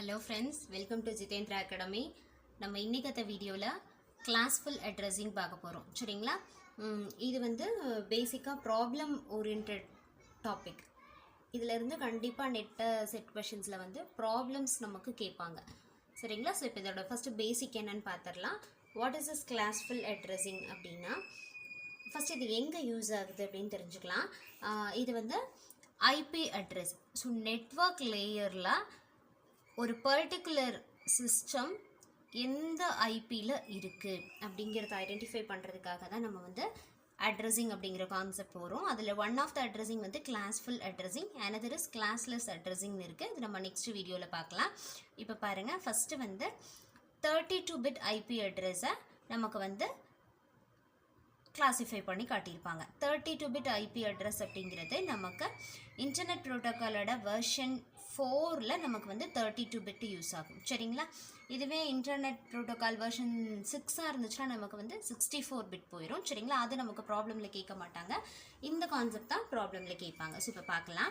Hello friends, welcome to Jitendra Academy. நம்ம இன்னைக்கு வீடியோல classful addressing பார்க்க போறோம். சரிங்களா? இது வந்து பேசிக்கா ப்ராப்ளம் ஓரியன்டட் டாபிக். இதுல இருந்து கண்டிப்பா நெட் செட் क्वेश्चंसல வந்து ப்ராப்ளம்ஸ் நமக்கு கேட்பாங்க. சரிங்களா? சோ இப்போ இதோட ஃபர்ஸ்ட் பேசிக் என்னன்னு பார்த்தறலாம். What is this classful addressing அப்படினா ஃபர்ஸ்ட் இது எங்க யூஸ் ஆகுது அப்படினு தெரிஞ்சுக்கலாம். இது வந்து IP அட்ரஸ். ஸோ நெட்வொர்க் லேயர்ல ஒரு பர்டிகுலர் சிஸ்டம் எந்த ஐபியில் இருக்குது அப்படிங்கிறத ஐடென்டிஃபை பண்ணுறதுக்காக தான் நம்ம வந்து அட்ரஸிங் அப்படிங்கிற கான்செப்ட் வரும். அதில் ஒன் ஆஃப் த அட்ரஸிங் வந்து classful addressing, another is classless அட்ரஸிங்னு இருக்குது. இது நம்ம நெக்ஸ்ட் வீடியோவில் பார்க்கலாம். இப்போ பாருங்கள், ஃபஸ்ட்டு வந்து 32 பிட் ஐபி அட்ரஸை நமக்கு வந்து கிளாஸிஃபை பண்ணி காட்டியிருப்பாங்க. 32 பிட் ஐபி அட்ரஸ் அப்படிங்கிறது நமக்கு இன்டர்நெட் ப்ரோட்டோக்காலோட வெர்ஷன் 4ல் நமக்கு வந்து 32 பிட் யூஸ் ஆகும். சரிங்களா? இதுவே இன்டர்நெட் ப்ரோட்டோக்கால் வெர்ஷன் 6ஆக இருந்துச்சுன்னா நமக்கு வந்து 64 பிட் போயிடும். சரிங்களா? அது நமக்கு ப்ராப்ளமில் கேட்க மாட்டாங்க. இந்த கான்செப்ட் தான் ப்ராப்ளமில் கேட்பாங்க. ஸோ இப்போ பார்க்கலாம்.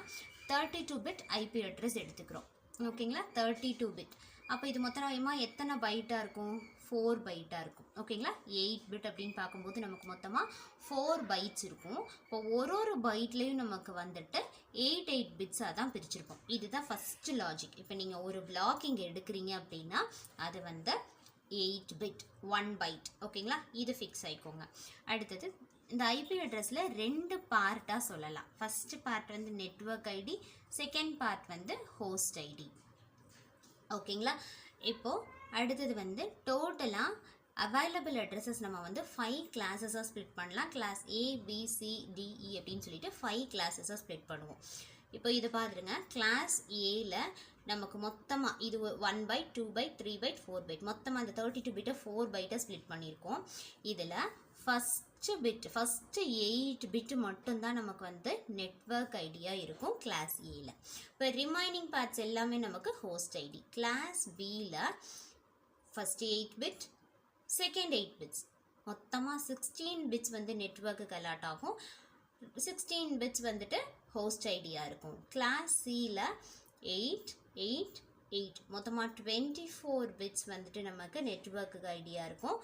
32 பிட் ஐபி அட்ரஸ் எடுத்துக்கிறோம். ஓகேங்களா? 32 பிட். அப்போ இது மொத்தமாக எத்தனை பைட்டாக இருக்கும்? 4 பைட்டாக இருக்கும். ஓகேங்களா? 8 பிட் அப்படின்னு பார்க்கும்போது நமக்கு மொத்தமாக 4 பைட்ஸ் இருக்கும். இப்போ ஒரு பைட்லேயும் நமக்கு வந்துட்டு 8 பிட்ஸாக தான் பிரிச்சிருப்போம். இதுதான் ஃபஸ்ட்டு லாஜிக். இப்போ நீங்கள் ஒரு பிளாக் இங்கே எடுக்கிறீங்க அப்படின்னா அது வந்து 8 பிட் 1 பைட். ஓகேங்களா? இது ஃபிக்ஸ் ஆகிக்கோங்க. அடுத்தது இந்த ஐபி அட்ரஸில் 2 பார்ட்டாக சொல்லலாம். ஃபஸ்ட்டு பார்ட் வந்து நெட்வொர்க் ஐடி, செகண்ட் பார்ட் வந்து ஹோஸ்ட் ஐடி. ஓகேங்களா? இப்போது அடுத்தது வந்து டோட்டலாக அவைலபிள் அட்ரஸஸ் நம்ம வந்து 5 கிளாஸஸாக ஸ்ப்ளிட் பண்ணலாம். Class A, B, C, D, E அப்படின்னு சொல்லிட்டு 5 கிளாஸஸாக ஸ்ப்ளிட் பண்ணுவோம். இப்போ இது பாருங்க, கிளாஸ் ஏல நமக்கு மொத்தமாக இது 1 பைட், 2 பைட், 3 பைட், 4 பைட், மொத்தமாக அந்த 32 பிட்டை 4 பைட்டை ஸ்ப்ளிட் பண்ணியிருக்கோம். இதில் ஃபஸ்ட்டு 8 பிட்டு மட்டும்தான் நமக்கு வந்து நெட்வொர்க் ஐடியாக இருக்கும் கிளாஸ் ஏல. இப்போ ரிமைனிங் பார்ட்ஸ் எல்லாமே நமக்கு ஹோஸ்ட் ஐடி. கிளாஸ் பியில் ஃபஸ்ட்டு 8 பிட், செகண்ட் 8 பிட்ஸ், மொத்தமாக 16 பிட்ஸ் வந்து நெட்வொர்க்குக்கு அலாட் ஆகும். 16 பிட்ஸ் வந்துட்டு ஹோஸ்ட் ஐடியாக இருக்கும். கிளாஸ் சியில் 8, 8, 8, மொத்தமாக 24 பிட்ஸ் வந்துட்டு நமக்கு நெட்வொர்க்குக்கு ஐடியாக இருக்கும்.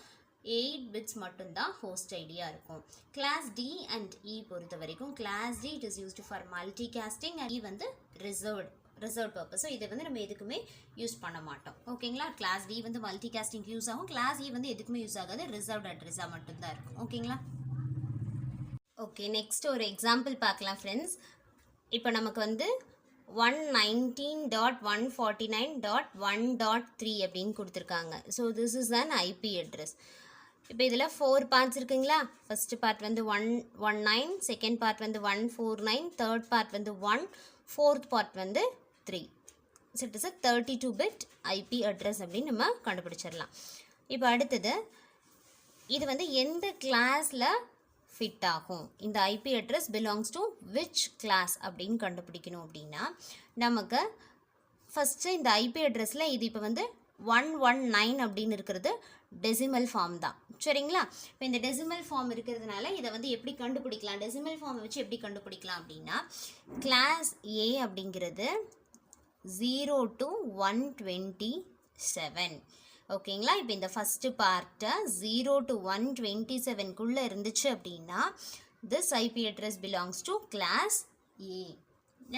8 பிட்ஸ் மட்டும்தான் ஹோஸ்ட் ஐடியாக இருக்கும். கிளாஸ் டி அண்ட் இ பொறுத்த வரைக்கும், class D it is used for multicasting, and E வந்து ரிசர்வ் பர்பஸ். ஸோ இதை வந்து நம்ம எதுக்குமே யூஸ் பண்ண மாட்டோம். ஓகேங்களா? கிளாஸ் டி வந்து மல்டி காஸ்டிங் யூஸ் ஆகும். கிளாஸ் இ வந்து எதுக்குமே யூஸ் ஆகாது, ரிசர்வ்ட் அட்ரஸாக மட்டும்தான் இருக்கும். ஓகேங்களா? ஓகே, நெக்ஸ்ட் ஒரு எக்ஸாம்பிள் பார்க்கலாம் ஃப்ரெண்ட்ஸ். இப்போ நமக்கு வந்து 119.149.1.3 அப்படின்னு கொடுத்துருக்காங்க. So this is an IP address. இப்போ இதில் 4 பார்ட்ஸ் இருக்குங்களா? ஃபஸ்ட்டு பார்ட் வந்து 119, செகண்ட் பார்ட் வந்து 149, தேர்ட் பார்ட் வந்து 1, ஃபோர்த் பார்ட் வந்து 3. So it is a 32 bit IP address அப்படின்னு நம்ம கண்டுபிடிச்சிடலாம். இப்போ அடுத்தது இது வந்து எந்த கிளாஸில் ஃபிட் ஆகும், இந்த IP address belongs to which class அப்படின்னு கண்டுபிடிக்கணும். அப்படின்னா நமக்கு ஃபஸ்ட்டு இந்த ஐபி அட்ரஸில் இது இப்போ வந்து 119 அப்படின்னு இருக்கிறது டெசிமல் ஃபார்ம் தான். சரிங்களா? இப்போ இந்த டெசிமல் ஃபார்ம் இருக்கிறதுனால இதை வந்து எப்படி கண்டுபிடிக்கலாம், டெசிமல் ஃபார்மை வச்சு எப்படி கண்டுபிடிக்கலாம் அப்படின்னா, கிளாஸ் ஏ அப்படிங்கிறது 0 to 127. ஓகேங்களா? இப்போ இந்த ஃபஸ்ட்டு பார்ட்டை 0 to 127க்குள்ளே இருந்துச்சு அப்படின்னா this IP address belongs to class A.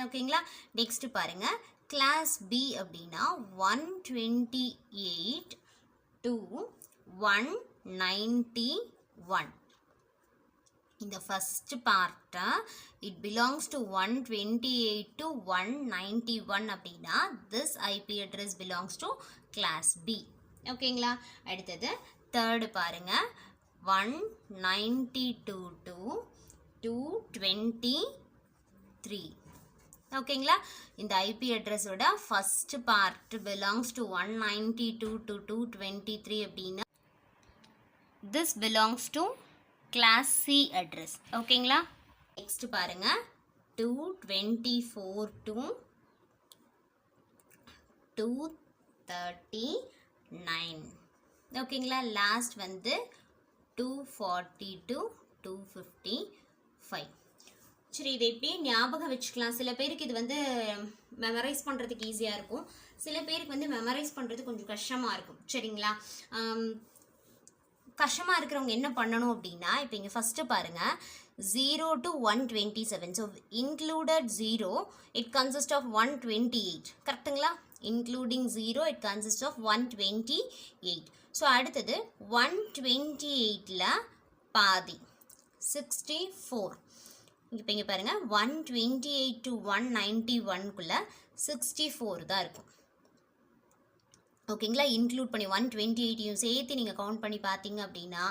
ஓகேங்களா? நெக்ஸ்ட்டு பாருங்கள், கிளாஸ் பி அப்படின்னா 128 to 191. இந்த ஃபஸ்ட்டு பார்ட்டை இட் பிலாங்ஸ் டு 128 to 191 அப்படின்னா this IP address belongs to class B. ஓகேங்களா? அடுத்தது தேர்டு பாருங்க, 192 to 223. ஓகேங்களா? இந்த ஐபி அட்ரஸோட first part belongs to 192 to 223 அப்படின்னா this belongs to class C address. ஓகேங்களா? நெக்ஸ்ட் பாருங்க, 224 to 239. ஓகேங்களா? லாஸ்ட் வந்து 240 to 255. சரி, இதை எப்படி ஞாபகம் வச்சுக்கலாம்? சில பேருக்கு இது வந்து மெமரைஸ் பண்ணுறதுக்கு ஈஸியாக இருக்கும், சில பேருக்கு வந்து மெமரைஸ் பண்ணுறது கொஞ்சம் கஷ்டமாக இருக்கும். சரிங்களா? கஷ்டமாக இருக்கிறவங்க என்ன பண்ணணும் அப்படின்னா, இப்போ இங்கே ஃபஸ்ட்டு பாருங்கள், 0 to 127. So included 0 it consist of 128. கரெக்டுங்களா? Including 0 it consist of 128. So அடுத்தது 128ல் பாதி 64. இப்போ இங்கே பாருங்கள், 128 to 191க்குள்ளே 64 தான் இருக்கும். ஓகேங்களா? இன்க்ளூட் பண்ணி 128யும் சேர்த்து நீங்கள் கவுண்ட் பண்ணி பார்த்தீங்க அப்படின்னா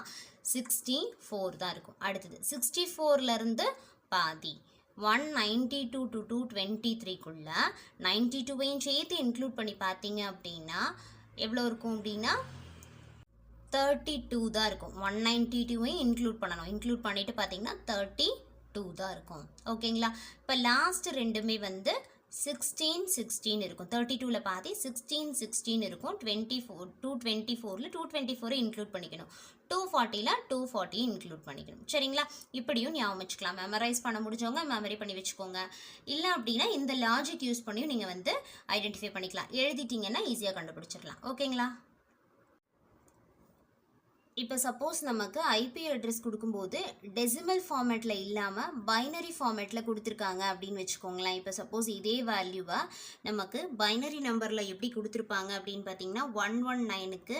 64 தான் இருக்கும். அடுத்தது 64லேருந்து பாதி 192 to 223க்குள்ளே 92வையும் சேர்த்து இன்க்ளூட் பண்ணி பார்த்தீங்க அப்படின்னா எவ்வளோ இருக்கும் அப்படின்னா 32 தான் இருக்கும். 192வையும் இன்க்ளூட் பண்ணணும். இன்க்ளூட் பண்ணிவிட்டு பார்த்தீங்கன்னா 32 தான் இருக்கும். ஓகேங்களா? இப்போ லாஸ்ட் ரெண்டுமே வந்து 16 இருக்கும். 32ல் பாதி 16 இருக்கும். 224ல் 224 இன்க்ளூட் பண்ணிக்கணும். 240ல் 240 இன்க்ளூட் பண்ணிக்கணும். சரிங்களா? இப்படியும் ஞாபகம் வச்சுக்கலாம். மெமரைஸ் பண்ண முடிஞ்சவங்க மெமரி பண்ணி வச்சுக்கோங்க. இல்லை அப்படின்னா இந்த லாஜிக் யூஸ் பண்ணியும் நீங்கள் வந்து ஐடென்டிஃபை பண்ணிக்கலாம். எழுதிட்டிங்கன்னா ஈஸியாக கண்டுபிடிச்சிடலாம். ஓகேங்களா? இப்போ சப்போஸ் நமக்கு ஐபி அட்ரஸ் கொடுக்கும்போது டெசிமல் ஃபார்மேட்டில் இல்லாமல் பைனரி ஃபார்மேட்டில் கொடுத்துருக்காங்க அப்படின்னு வச்சுக்கோங்களேன். இப்போ சப்போஸ் இதே வேல்யூவை நமக்கு பைனரி நம்பரில் எப்படி கொடுத்துருப்பாங்க அப்படின்னு பார்த்தீங்கன்னா 119க்கு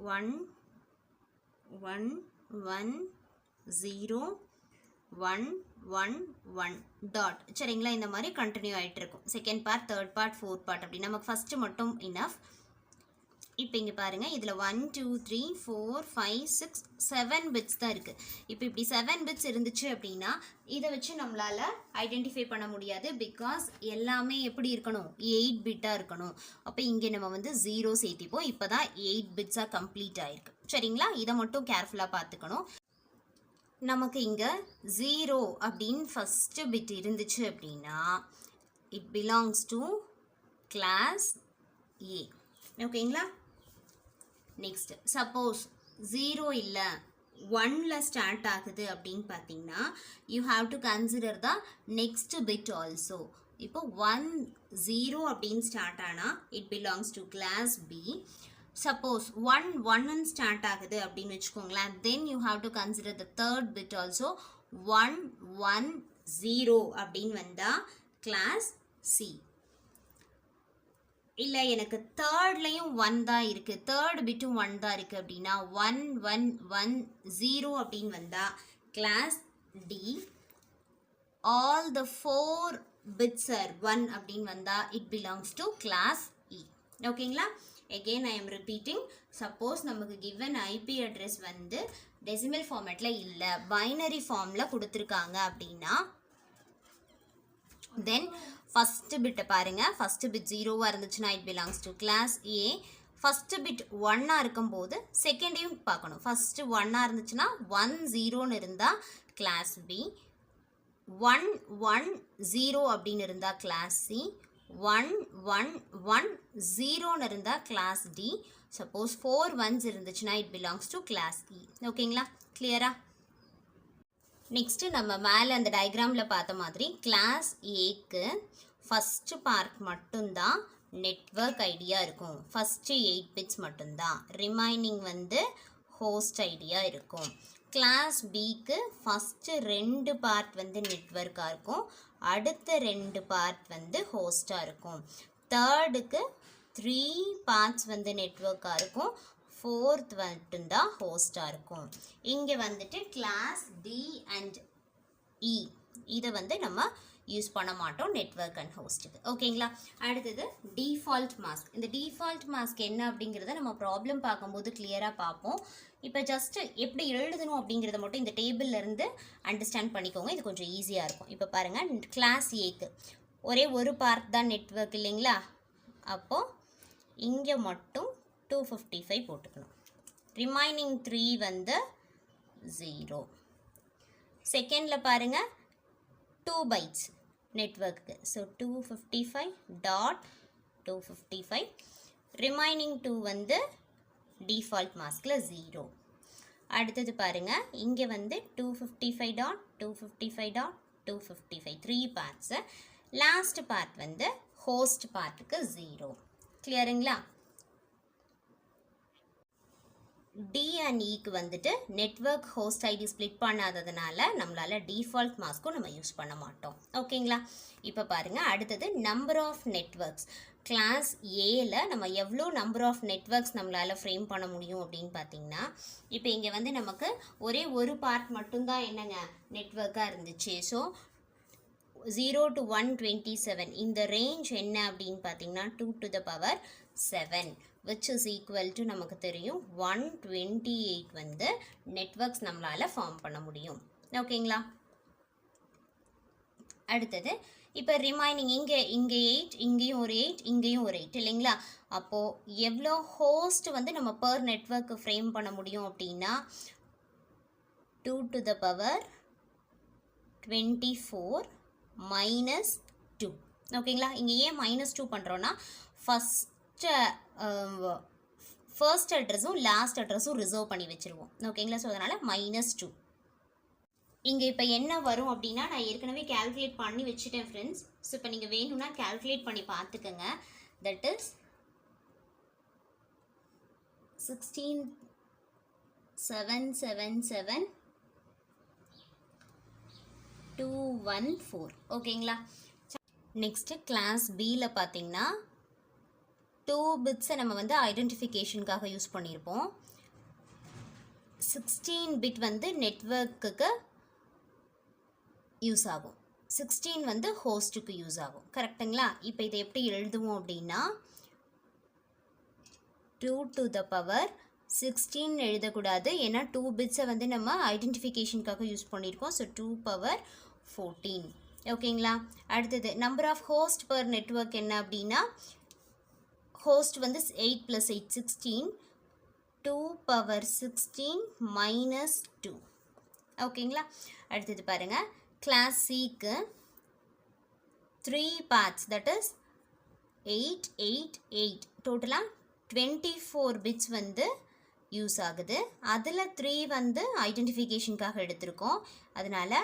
110111 டாட். சரிங்களா? இந்த மாதிரி கண்டினியூ ஆகிட்டு இருக்கும். Second part, third part, fourth part அப்படி. நமக்கு ஃபஸ்ட்டு மட்டும் இனஃப். இப்போ இங்கே பாருங்கள், இதில் 1 2 3 4 5 6 7 பிட்ஸ் தான் இருக்குது. இப்போ இப்படி 7 பிட்ஸ் இருந்துச்சு அப்படின்னா இதை வச்சு நம்மளால் ஐடென்டிஃபை பண்ண முடியாது. பிகாஸ் எல்லாமே எப்படி இருக்கணும்? 8 பிட்டாக இருக்கணும். அப்போ இங்கே நம்ம வந்து 0 சேர்த்திப்போம். இப்போ தான் 8 பிட்ஸாக கம்ப்ளீட் ஆகிருக்கு. சரிங்களா? இதை மட்டும் கேர்ஃபுல்லாக பார்த்துக்கணும். நமக்கு இங்கே 0 அப்படின்னு ஃபஸ்ட்டு பிட் இருந்துச்சு அப்படின்னா it belongs to class A. ஓகேங்களா? நெக்ஸ்ட் சப்போஸ் 0 இல்லை 1ல் ஸ்டார்ட் ஆகுது அப்படின்னு பார்த்தீங்கன்னா you have to consider the next bit also. இப்போ 1 0 அப்படின்னு ஸ்டார்ட் ஆனால் it belongs to class B. Suppose 1 start ஆகுது அப்படின்னு வச்சுக்கோங்களேன், then you have to consider the third bit also. 1 1 0 அப்படின்னு வந்தால் கிளாஸ் சி. இல்லை எனக்கு தேர்ட்லேயும் 1 தான் இருக்குது, தேர்ட் பிட்டும் 1 தான் இருக்குது அப்படின்னா 1 1 1 0 அப்படின்னு வந்தால் class D. All the 4 bits are 1 அப்படின்னு வந்தால் it belongs to class E. ஓகேங்களா? again I am repeating, suppose நமக்கு given IP address வந்து decimal formatல இல்லை, binary formல கொடுத்துருக்காங்க அப்படின்னா then first bit பாருங்க, first bit 0 இருந்துச்சுன்னா it belongs to class A. first bit 1 இருக்கும்போது செகண்டையும் பார்க்கணும். first 1 இருந்துச்சுன்னா 1 0 இருந்தால் class B, 1 1 0 அப்படின்னு இருந்தால் class C, 1 1 1 0 இருந்தால் class D. suppose 4 1s இருந்துச்சுன்னா it belongs to class E. ஓகேங்களா? கிளியரா? நெக்ஸ்ட் நம்ம மேலே அந்த டயக்ராமில் பார்த்த மாதிரி கிளாஸ் ஏக்கு ஃபஸ்ட்டு பார்ட் மட்டும்தான் நெட்வொர்க் ஐடியா இருக்கும். ஃபஸ்ட்டு 8 பிட்ஸ் மட்டும்தான், ரிமைனிங் வந்து ஹோஸ்ட் ஐடியா இருக்கும். கிளாஸ் பிக்கு ஃபஸ்ட்டு 2 பார்ட் வந்து நெட்வொர்க்காக இருக்கும், அடுத்த 2 பார்ட் வந்து ஹோஸ்ட்டாக இருக்கும். தேர்டுக்கு 3 பார்ட்ஸ் வந்து நெட்வொர்க்காக இருக்கும், ஃபோர்த் மட்டும்தான் ஹோஸ்டாக இருக்கும். இங்கே வந்துட்டு கிளாஸ் டி அண்ட் இ இதை வந்து நம்ம யூஸ் பண்ண மாட்டோம் நெட்வொர்க் அண்ட் ஹோஸ்ட்டுக்கு. ஓகேங்களா? அடுத்தது டிஃபால்ட் மாஸ்க். இந்த டிஃபால்ட் மாஸ்க் என்ன அப்படிங்கிறத நம்ம ப்ராப்ளம் பார்க்கும்போது கிளியராக பார்ப்போம். இப்போ ஜஸ்ட்டு எப்படி எழுதணும் அப்படிங்கிறத மட்டும் இந்த டேபிள்லேருந்து அண்டர்ஸ்டாண்ட் பண்ணிக்கோங்க, இது கொஞ்சம் ஈஸியாக இருக்கும். இப்போ பாருங்கள், கிளாஸ் ஏக்கு ஒரே ஒரு பார்ட் தான் நெட்வொர்க் இல்லைங்களா? அப்போது இங்கே மட்டும் 255 போட்டுக்கணும், ரிமைனிங் 3 வந்து 0. செகண்டில் பாருங்கள் 2 bytes நெட்வொர்க்கு, ஸோ 255.255, ரிமைனிங் 2 வந்து டிஃபால்ட் மாஸ்கில் 0. அடுத்தது பாருங்கள், இங்கே வந்து 255.255. 255 3 பார்ட்ஸ். லாஸ்ட் பார்ட் வந்து ஹோஸ்ட் பார்ட்டுக்கு 0. கிளியருங்களா? D and Eக்கு வந்துட்டு நெட்வொர்க் ஹோஸ்ட் ஐடி ஸ்ப்ளிட் பண்ணாததுனால நம்மளால் டிஃபால்ட் மாஸ்க்கும் நம்ம யூஸ் பண்ண மாட்டோம். ஓகேங்களா? இப்போ பாருங்கள், அடுத்தது நம்பர் ஆஃப் நெட்வொர்க்ஸ். கிளாஸ் ஏல நம்ம எவ்வளோ நம்பர் ஆஃப் நெட்வொர்க்ஸ் நம்மளால் ஃப்ரேம் பண்ண முடியும் அப்படின்னு பார்த்தீங்கன்னா, இப்போ இங்கே வந்து நமக்கு ஒரே ஒரு பார்ட் மட்டும்தான் என்னங்க நெட்வொர்க்காக இருந்துச்சு. ஸோ 0 to 127 இந்த ரேஞ்ச் என்ன அப்படின்னு பார்த்தீங்கன்னா 2 to the power 7 which is equal to நமக்கு தெரியும் 128 வந்து நெட்வொர்க்ஸ் நம்மளால் ஃபார்ம் பண்ண முடியும். ஓகேங்களா? அடுத்தது இப்போ ரிமைனிங் இங்கே 8, இங்கேயும் ஒரு 8, இங்கேயும் ஒரு 8 இல்லைங்களா? அப்போது எவ்வளோ ஹோஸ்ட் வந்து நம்ம பர் நெட்வொர்க் ஃப்ரேம் பண்ண முடியும் அப்படின்னா 2 to the power 24 minus 2. ஓகேங்களா? இங்கே ஏன் -2 பண்ணுறோன்னா ஃபர்ஸ்ட் அட்ரஸும் லாஸ்ட் அட்ரஸும் ரிசர்வ் பண்ணி வச்சுருவோம். ஓகேங்களா? ஸோ அதனால் -2. இங்கே இப்போ என்ன வரும் அப்படின்னா, நான் ஏற்கனவே கேல்குலேட் பண்ணி வச்சுட்டேன் ஃப்ரெண்ட்ஸ். ஸோ இப்போ நீங்கள் வேணும்னா கேல்குலேட் பண்ணி பார்த்துக்கோங்க. தட் இஸ் 16777 ஓகேங்களா? நெக்ஸ்ட்டு கிளாஸ் பியில் பார்த்தீங்கன்னா 2 பிட்ஸை நம்ம வந்து ஐடென்டிஃபிகேஷனுக்காக யூஸ் பண்ணியிருப்போம். 16 பிட் வந்து நெட்வொர்க்குக்கு யூஸ் ஆகும், 16 வந்து ஹோஸ்ட்டுக்கு யூஸ் ஆகும். கரெக்டுங்களா? இப்போ இதை எப்படி எழுதுவோம் அப்படின்னா 2 to the power 16 எழுதக்கூடாது, ஏன்னா 2 பிட்ஸை வந்து நம்ம ஐடென்டிஃபிகேஷனுக்காக யூஸ் பண்ணியிருக்கோம். So 2 power 14. ஓகேங்களா? அடுத்தது number of host per network என்ன அப்படின்னா, ஹோஸ்ட் வந்து 8 + 8 16, 2 power 16 minus 2. ஓகேங்களா? அடுத்தது பாருங்கள், கிளாஸ் சிக்கு 3 பார்ட்ஸ், தட் இஸ் 8 8 8 டோட்டலாக 24 பிட்ஸ் வந்து யூஸ் ஆகுது. அதில் 3 வந்து ஐடென்டிஃபிகேஷனுக்காக எடுத்திருக்கோம், அதனால்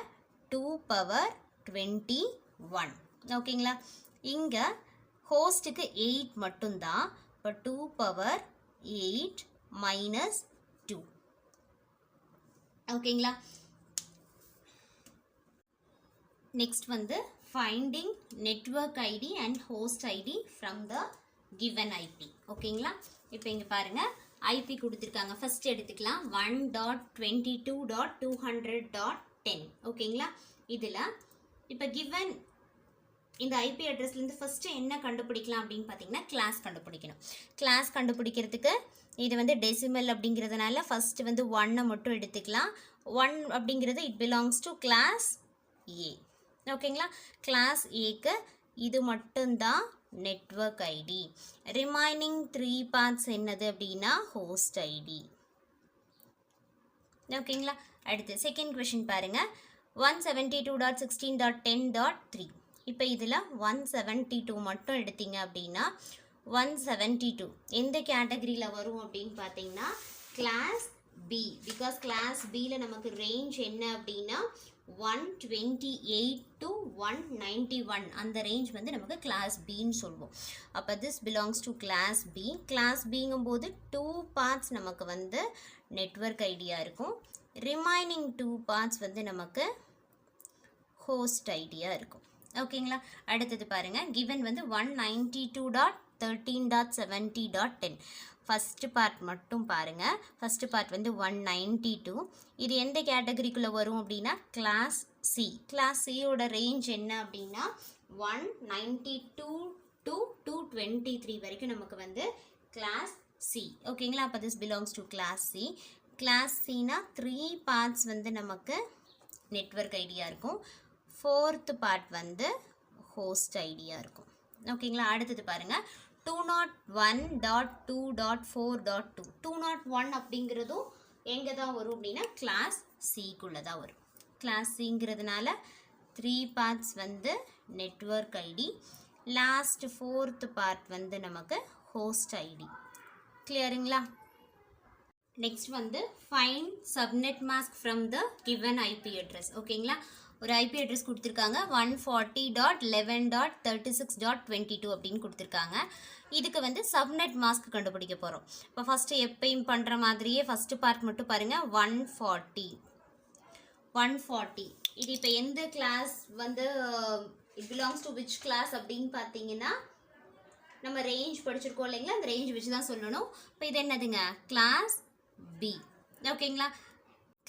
2 power 21. ஓகேங்களா? இங்கே ஹோஸ்ட்டுக்கு 8 மட்டும்தான். இப்போ 2 power 8 minus 2. ஓகேங்களா? நெக்ஸ்ட் வந்து finding network ID and host ID from the given IP. ஓகேங்களா? இப்போ இங்கே பாருங்கள், ஐபி கொடுத்துருக்காங்க. ஃபஸ்ட் எடுத்துக்கலாம் 1.22.200.10. ஓகேங்களா? இதில் இப்போ கிவன் இந்த ஐபி அட்ரஸ்லேருந்து ஃபஸ்ட்டு என்ன கண்டுபிடிக்கலாம் அப்படின்னு பார்த்தீங்கன்னா கிளாஸ் கண்டுபிடிக்கணும். கிளாஸ் கண்டுபிடிக்கிறதுக்கு இது வந்து டெசிமல் அப்படிங்கிறதுனால ஃபஸ்ட்டு வந்து 1 மட்டும் எடுத்துக்கலாம். 1 அப்படிங்கிறது it belongs to class A. ஓகேங்களா? கிளாஸ் ஏக்கு இது மட்டும்தான் நெட்வொர்க் ஐடி. ரிமைனிங் 3 பார்ட்ஸ் என்னது அப்படின்னா ஹோஸ்ட் ஐடி. ஓகேங்களா? அடுத்து செகண்ட் கொஷின் பாருங்கள், 172.16.10.3. இப்போ இதில் 172 மட்டும் எடுத்தீங்க அப்படின்னா 172 எந்த கேட்டகரியில் வரும் அப்படின்னு பார்த்தீங்கன்னா கிளாஸ் பி. பிகாஸ் கிளாஸ் பியில் நமக்கு ரேஞ்ச் என்ன அப்படின்னா 128 to 191 அந்த ரேஞ்ச் வந்து நமக்கு கிளாஸ் பின்னு சொல்லுவோம். அப்போ this belongs to class B. Class பிங்கும்போது 2 பார்ட்ஸ் நமக்கு வந்து நெட்வொர்க் ஐடியா இருக்கும். ரிமைனிங் 2 பார்ட்ஸ் வந்து நமக்கு ஹோஸ்ட் ஐடியா இருக்கும். ஓகேங்களா? அடுத்தது பாருங்கள், கிவன் வந்து 192.13.70.10. ஃபஸ்ட்டு பார்ட் மட்டும் பாருங்கள். ஃபஸ்ட்டு பார்ட் வந்து 192. இது எந்த கேட்டகரிக்குள்ளே வரும் அப்படின்னா கிளாஸ் சி. கிளாஸ் சியோட ரேஞ்ச் என்ன அப்படின்னா 192 to 223 வரைக்கும் நமக்கு வந்து கிளாஸ் சி. ஓகேங்களா? அப்போ this belongs to class C. Class சினா 3 பார்ட்ஸ் வந்து நமக்கு நெட்வொர்க் ஐடியா இருக்கும். 4th பார்ட் வந்து ஹோஸ்ட் ஐடியா இருக்கும். ஓகேங்களா? அடுத்தது பாருங்கள், 201.2.4.2. 201 அப்படிங்கிறதும் எங்கே தான் வரும் அப்படின்னா கிளாஸ் சிக்குள்ளே தான் வரும். கிளாஸ் சிங்கிறதுனால 3 பார்ட்ஸ் வந்து network ID. Last 4th part வந்து நமக்கு ஹோஸ்ட் ஐடி. கிளியருங்களா? நெக்ஸ்ட் வந்து find subnet mask from the given IP address. ஓகேங்களா? ஒரு ஐபி அட்ரஸ் கொடுத்துருக்காங்க 140.11.36.22 அப்படின்னு கொடுத்துருக்காங்க. இதுக்கு வந்து சப்நெட் மாஸ்க் கண்டுபிடிக்க போகிறோம். இப்போ ஃபஸ்ட்டு எப்பயும் பண்ணுற மாதிரியே ஃபஸ்ட்டு பார்ட் மட்டும் பாருங்கள். 140 இது இப்போ எந்த கிளாஸ் வந்து it belongs to which class அப்படின்னு பார்த்தீங்கன்னா நம்ம ரேஞ்ச் படிச்சிருக்கோம் இல்லைங்களா, அந்த ரேஞ்ச் வச்சு தான் சொல்லணும். இப்போ இது என்னதுங்க, கிளாஸ் பி. ஓகேங்களா,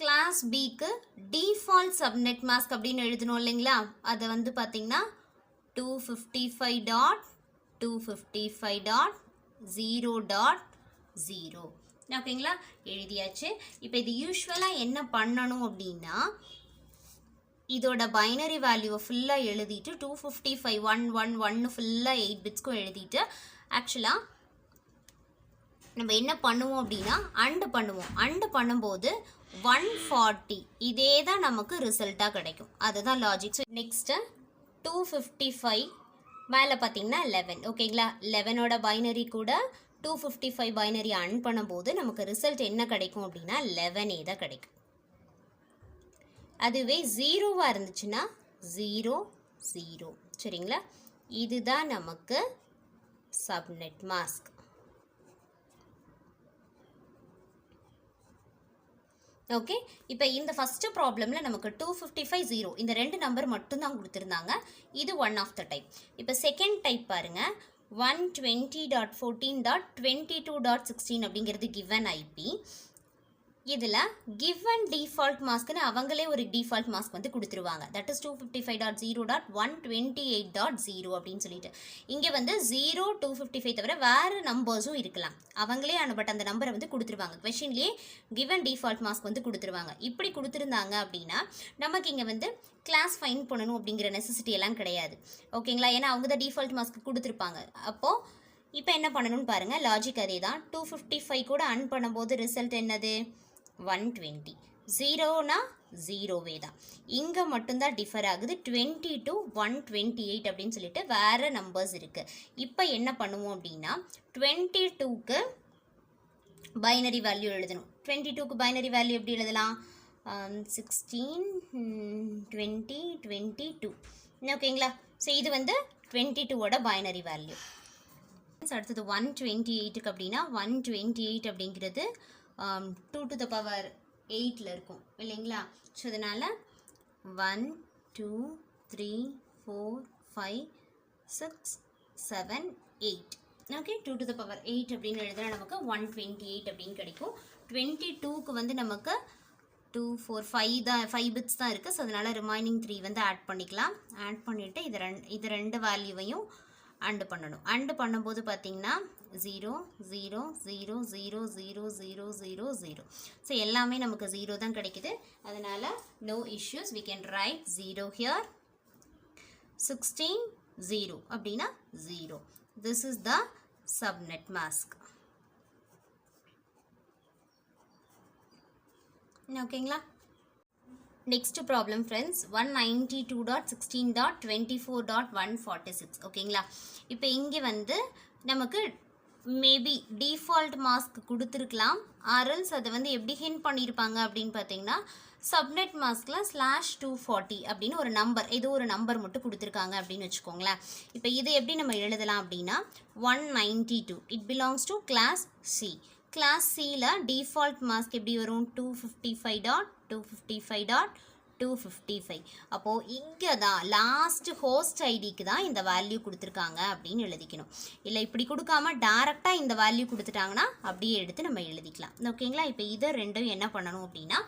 கிளாஸ் பிக்கு டிஃபால்ட் சப்நெட் மாஸ்க் அப்படின்னு எழுதணும் இல்லைங்களா, அதை வந்து பார்த்தீங்கன்னா 255.255.0.0 ஓகேங்களா, எழுதியாச்சு. இப்போ இது யூஸ்வலாக என்ன பண்ணணும் அப்படின்னா இதோட பைனரி வேல்யூவை ஃபுல்லாக எழுதிட்டு 255.111 ஃபுல்லாக 8 பிட்ஸ்க்கும் எழுதிட்டு ஆக்சுவலாக நம்ம என்ன பண்ணுவோம் அப்படின்னா அண்டு பண்ணும்போது 140 இதே தான் நமக்கு ரிசல்ட்டாக கிடைக்கும். அதுதான் லாஜிக். ஸோ நெக்ஸ்ட்டு 255 மேலே பார்த்தீங்கன்னா 11. ஓகேங்களா, 11ஓட பைனரி கூட 255 பைனரி அன் பண்ணும்போது நமக்கு ரிசல்ட் என்ன கிடைக்கும் அப்படின்னா 11 தான் கிடைக்கும். அதுவே 0வாக இருந்துச்சுன்னா 0 0. சரிங்களா, இதுதான் நமக்கு சப்நெட் மாஸ்க். ஓகே, இப்போ இந்த ஃபஸ்ட்டு ப்ராப்ளமில் நமக்கு 255 0 இந்த ரெண்டு நம்பர் மட்டும்தான் கொடுத்துருந்தாங்க. இது ஒன் ஆஃப் த டைப். இப்போ செகண்ட் டைப் பாருங்கள், 120.14.22.16 அப்படிங்கிறது கிவன் ஐபி. இதில் கிவன் டிஃபால்ட் மாஸ்க்னு அவங்களே ஒரு டிஃபால்ட் மாஸ்க் வந்து கொடுத்துருவாங்க. தட் இஸ் 255.0.128.0 அப்படின்னு சொல்லிட்டு. இங்கே வந்து 0 255 தவிர வேறு நம்பர்ஸும் இருக்கலாம். அவங்களே பட் அந்த நம்பரை வந்து கொடுத்துருவாங்க. கொஷின்லேயே கிவன் டிஃபால்ட் மாஸ்க் வந்து கொடுத்துருவாங்க. இப்படி கொடுத்துருந்தாங்க அப்படின்னா நமக்கு இங்கே வந்து கிளாஸ் ஃபைன் பண்ணணும் அப்படிங்கிற நெசசிட்டி எல்லாம் கிடையாது. ஓகேங்களா, ஏன்னா அவங்க தான் டிஃபால்ட் மாஸ்க் கொடுத்துருப்பாங்க. அப்போது இப்போ என்ன பண்ணணும்னு பாருங்கள், லாஜிக் அதே தான். 255 கூட அன் பண்ணும்போது ரிசல்ட் என்னது 120. 0னா 0வே தான். இங்கே மட்டும்தான் டிஃபர் ஆகுது. 20 to 128 அப்படின்னு சொல்லிட்டு வேறு நம்பர்ஸ் இருக்குது. இப்போ என்ன பண்ணுவோம் அப்படின்னா 22க்கு பைனரி வேல்யூ எழுதணும். 22க்கு பைனரி வேல்யூ எப்படி எழுதலாம், 16 20 22. ஓகேங்களா, ஸோ இது வந்து 22ஓட பைனரி வேல்யூ. அடுத்தது 128க்கு அப்படின்னா 128 அப்படிங்கிறது 2 to the power 8ல் இருக்கும் இல்லைங்களா. ஸோ அதனால் 1 2 3 4 5 6 7 8. ஓகே, 2 to the power 8 அப்படின்னு எழுதுனா நமக்கு 128 அப்படின்னு கிடைக்கும். 22க்கு வந்து நமக்கு 2 4 5 தான், 5 பிட்ஸ் தான் இருக்குது. ஸோ அதனால் ரிமைனிங் 3 வந்து ஆட் பண்ணிக்கலாம். ஆட் பண்ணிவிட்டு இது ரெண்டு வேல்யூவையும் அண்டு பண்ணணும். அண்டு பண்ணும்போது பார்த்தீங்கன்னா 0 0 0 0 0 0 0 0. ஸோ எல்லாமே நமக்கு 0 தான் கிடைக்குது. அதனால் no issues, we can write 0 here. 16 0 அப்படின்னா 0. This is the subnet mask. ஓகேங்களா, நெக்ஸ்ட் ப்ராப்ளம் ஃப்ரெண்ட்ஸ், 192.16.24.146. ஓகேங்களா, இப்போ இங்கே வந்து நமக்கு மேபி டிஃபால்ட் மாஸ்க் கொடுத்துருக்கலாம். ஆர்எல்ஸ் அதை வந்து எப்படி ஹிண்ட் பண்ணியிருப்பாங்க அப்படின்னு பார்த்தீங்கன்னா சப்நெட் மாஸ்கில் /240 அப்படின்னு ஒரு நம்பர், ஏதோ ஒரு நம்பர் மட்டும் கொடுத்துருக்காங்க அப்படின்னு வச்சுக்கோங்களேன். இப்போ இது எப்படி நம்ம எழுதலாம் அப்படின்னா 192 it belongs to class C. Class சியில் டிஃபால்ட் மாஸ்க் எப்படி வரும் 255.255.255. அப்போது இங்கே தான் லாஸ்ட் ஹோஸ்ட் ஐடிக்கு தான் இந்த வேல்யூ கொடுத்துருக்காங்க அப்படின்னு எழுதிக்கணும். இல்லை இப்படி கொடுக்காம டேரெக்டாக இந்த வேல்யூ கொடுத்துட்டாங்கன்னா அப்படியே எடுத்து நம்ம எழுதிக்கலாம். ஓகேங்களா, இப்போ இதை ரெண்டும் என்ன பண்ணணும் அப்படின்னா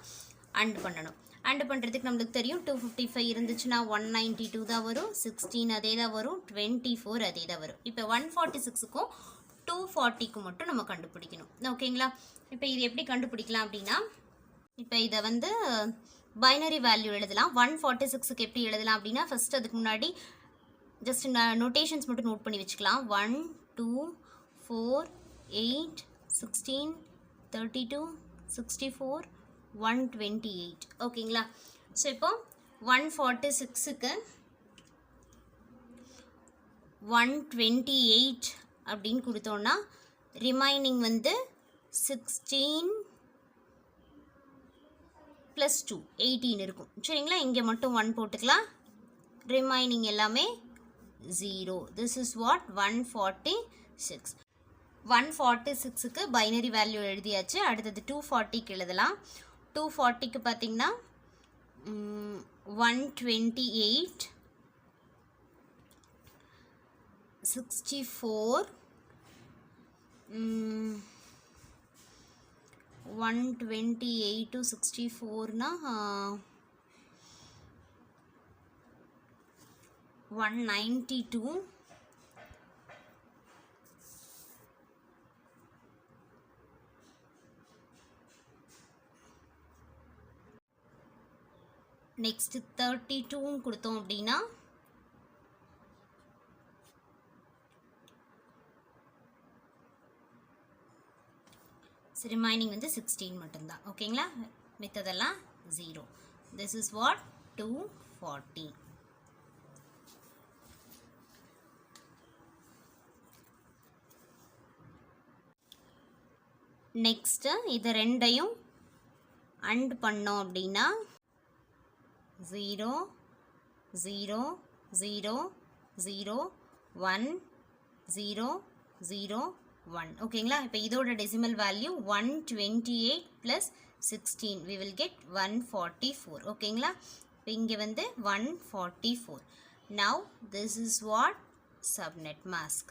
அண்டு பண்ணணும். அண்டு பண்ணுறதுக்கு நம்மளுக்கு தெரியும் 255 இருந்துச்சுன்னா 192 தான் வரும், 16 அதே தான் வரும், 24 அதே தான் வரும். இப்போ 146க்கும் 240க்கு மட்டும் நம்ம கண்டுபிடிக்கணும். ஓகேங்களா, இப்போ இது எப்படி கண்டுபிடிக்கலாம் அப்படின்னா இப்போ இதை வந்து பைனரி வேல்யூ எழுதலாம். 146க்கு எப்படி எழுதலாம் அப்படின்னா ஃபஸ்ட் அதுக்கு முன்னாடி ஜஸ்ட் நோட்டேஷன்ஸ் மட்டும் நோட் பண்ணி வச்சுக்கலாம். 1 2 4 8 16 32 64 128. ஓகேங்களா, ஸோ இப்போ 146க்கு 128 அப்படின்னு கொடுத்தோன்னா ரிமைனிங் வந்து 16 ப்ளஸ் 2 18 இருக்கும். சரிங்களா, இங்கே மட்டும் 1 போட்டுக்கலாம். ரிமைனிங் எல்லாமே 0. This is what 146. 146க்கு பைனரி வேல்யூ எழுதியாச்சு. அடுத்தது 240க்கு எழுதலாம். 240க்கு பார்த்தீங்கன்னா 128 64 128 to 64னா 192 நெக்ஸ்ட் 32 கொடுத்தோம் அப்படின்னா ரிமைனிங் வந்து 16 மட்டும்தான். ஓகேங்களா, மித்ததெல்லாம் 0. This is what 240. நெக்ஸ்ட்டு இது ரெண்டையும் அண்ட் பண்ணோம் அப்படின்னா 0 0 0 0 1 0 0 1. ஓகேங்களா, இப்போ இதோட decimal value 128 plus 16 we will get 144. ஓகேங்களா, இப்போ இங்கே வந்து 144. now this is what subnet mask.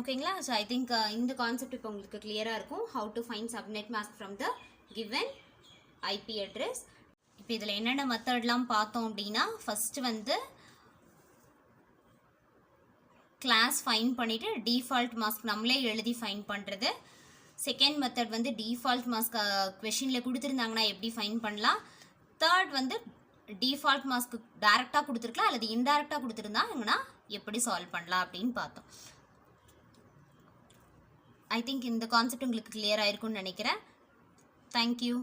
ஓகேங்களா, ஸோ ஐ திங்க் இந்த கான்செப்ட் இப்போ உங்களுக்கு கிளியராக இருக்கும். How to find subnet mask from the given IP address. இப்போ இதில் என்னென்ன மெத்தட்லாம் பார்த்தோம் அப்படின்னா, ஃபஸ்ட்டு வந்து கிளாஸ் ஃபைன் பண்ணிவிட்டு டிஃபால்ட் மாஸ்க் நம்மளே எழுதி ஃபைன் பண்ணுறது. செகண்ட் மெத்தட் வந்து டிஃபால்ட் மாஸ்க் கொஷினில் கொடுத்துருந்தாங்கன்னா எப்படி ஃபைன் பண்ணலாம். தேர்ட் வந்து டிஃபால்ட் மாஸ்க் டைரெக்டாக கொடுத்துருக்கலாம் அல்லது இன்டைரக்டாக கொடுத்துருந்தாங்கன்னா எப்படி சால்வ் பண்ணலாம் அப்படின்னு பார்த்தோம். ஐ திங்க் இந்த கான்செப்ட் உங்களுக்கு கிளியர் ஆயிருக்கும்னு நினைக்கிறேன். தேங்க்யூ.